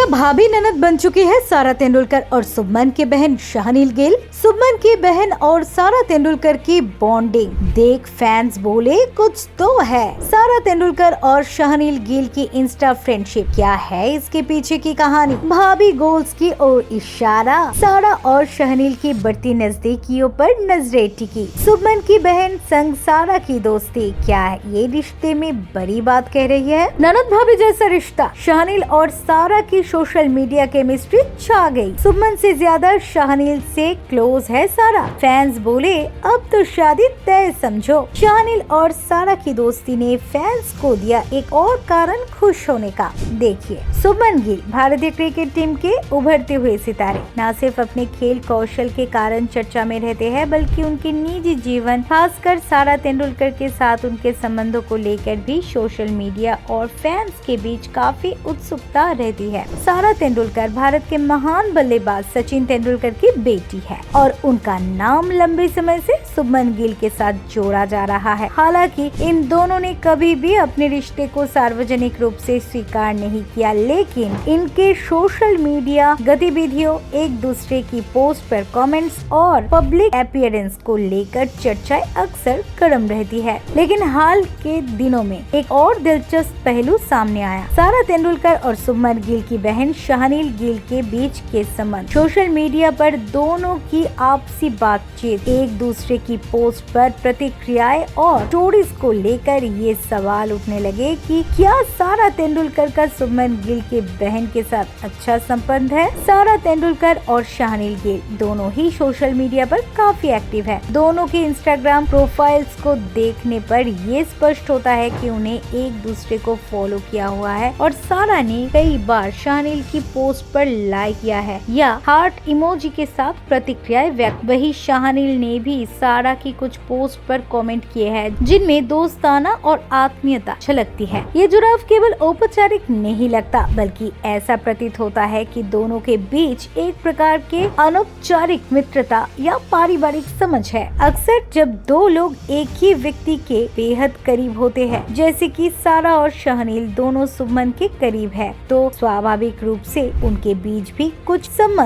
भाभी ननद बन चुकी है सारा तेंदुलकर और शुभमन की बहन शाहनील गिल। शुभमन की बहन और सारा तेंदुलकर की बॉन्डिंग देख फैंस बोले कुछ तो है। सारा तेंदुलकर और शाहनील गिल की इंस्टा फ्रेंडशिप, क्या है इसके पीछे की कहानी? भाभी गोल्स की ओर इशारा, सारा और शाहनील की बढ़ती नजदीकियों पर नजरें टिकी। शुभमन की बहन संग सारा की दोस्ती, क्या ये रिश्ते में बड़ी बात कह रही है? ननद भाभी जैसा रिश्ता, शाहनील और सारा की सोशल मीडिया केमिस्ट्री छा गई। शुभमन से ज्यादा शाहनील से क्लोज है सारा। फैंस बोले अब तो शादी तय समझो। शाहनील और सारा की दोस्ती ने फैंस को दिया एक और कारण खुश होने का। देखिए, शुभमन गिल भारतीय क्रिकेट टीम के उभरते हुए सितारे न सिर्फ अपने खेल कौशल के कारण चर्चा में रहते हैं, बल्कि उनके निजी जीवन, खासकर सारा तेंदुलकर के साथ उनके संबंधों को लेकर भी सोशल मीडिया और फैंस के बीच काफी उत्सुकता रहती है। सारा तेंदुलकर भारत के महान बल्लेबाज सचिन तेंदुलकर की बेटी है और उनका नाम लंबे समय से शुभमन गिल के साथ जोड़ा जा रहा है। हालांकि इन दोनों ने कभी भी अपने रिश्ते को सार्वजनिक रूप से स्वीकार नहीं किया, लेकिन इनके सोशल मीडिया गतिविधियों, एक दूसरे की पोस्ट पर कमेंट्स और पब्लिक अपीयरेंस को लेकर चर्चाएं अक्सर गर्म रहती है। लेकिन हाल के दिनों में एक और दिलचस्प पहलू सामने आया। सारा तेंदुलकर और शुभमन गिल की बहन शाहनील गिल के बीच के संबंध। सोशल मीडिया पर दोनों की आपसी बातचीत, एक दूसरे की पोस्ट पर प्रतिक्रियाएं और स्टोरीज को लेकर ये सवाल उठने लगे कि क्या सारा तेंदुलकर का शुभमन गिल के बहन के साथ अच्छा संबंध है? सारा तेंदुलकर और शाहनील गिल दोनों ही सोशल मीडिया पर काफी एक्टिव है। दोनों के इंस्टाग्राम प्रोफाइल्स को देखने पर ये स्पष्ट होता है कि उन्हें एक दूसरे को फॉलो किया हुआ है और सारा ने कई बार शाहनील की पोस्ट पर लाइक किया है या हार्ट इमोजी के साथ प्रतिक्रियाएं व्यक्त। वही शाहनील ने भी सारा की कुछ पोस्ट पर कमेंट किए हैं जिनमें दोस्ताना और आत्मीयता झलकती है। ये जुड़ाव केवल औपचारिक नहीं लगता, बल्कि ऐसा प्रतीत होता है कि दोनों के बीच एक प्रकार के अनौपचारिक मित्रता या पारिवारिक समझ है। अक्सर जब दो लोग एक ही व्यक्ति के बेहद करीब होते हैं, जैसे कि सारा और शाहनील दोनों शुभमन के करीब है, तो स्वाभाविक रूप से उनके बीच भी कुछ संबंध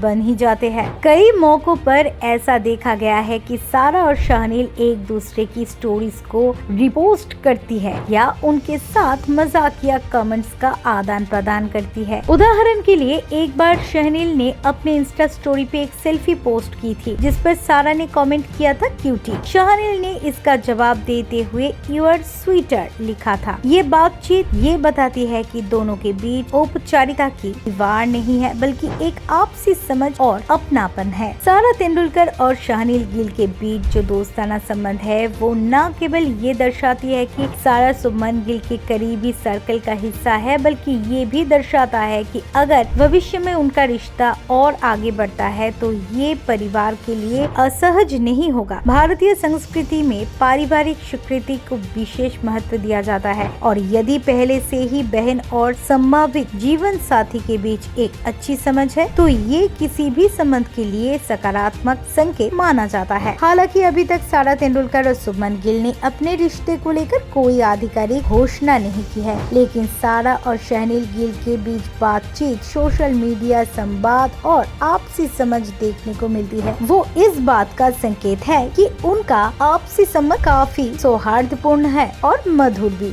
बन ही जाते हैं। कई मौकों पर ऐसा देखा गया है कि सारा और शाहनील एक दूसरे की स्टोरीज को रिपोस्ट करती है या उनके साथ मजाकिया कमेंट्स का आदान प्रदान करती है। उदाहरण के लिए एक बार शाहनील ने अपने इंस्टा स्टोरी पे एक सेल्फी पोस्ट की थी जिस पर सारा ने कमेंट किया था क्यूटी। शाहनील ने इसका जवाब देते हुए यूर स्वीटर लिखा था। ये बातचीत ये बताती है कि दोनों के बीच औपचारिकता की दीवार नहीं है, बल्कि एक आपसी समझ और अपनापन है। सारा तेंदुलकर और शाहनील गिल के बीच जो दोस्ताना संबंध है वो न केवल ये दर्शाती है कि सारा शुभमन गिल के करीबी सर्कल का हिस्सा है, बल्कि ये भी दर्शाता है कि अगर भविष्य में उनका रिश्ता और आगे बढ़ता है तो ये परिवार के लिए असहज नहीं होगा। भारतीय संस्कृति में पारिवारिक स्वीकृति को विशेष महत्व दिया जाता है और यदि पहले से ही बहन और संभावित जीवन साथी के बीच एक अच्छी समझ है तो ये किसी भी संबंध के लिए सकारात्मक संकेत माना जाता है। हालांकि अभी तक सारा तेंदुलकर और शुभमन गिल ने अपने रिश्ते को लेकर कोई आधिकारिक घोषणा नहीं की है, लेकिन सारा और शाहनील गिल के बीच बातचीत, सोशल मीडिया संवाद और आपसी समझ देखने को मिलती है। वो इस बात का संकेत है कि उनका आपसी संबंध काफी सौहार्दपूर्ण है और मधुर भी।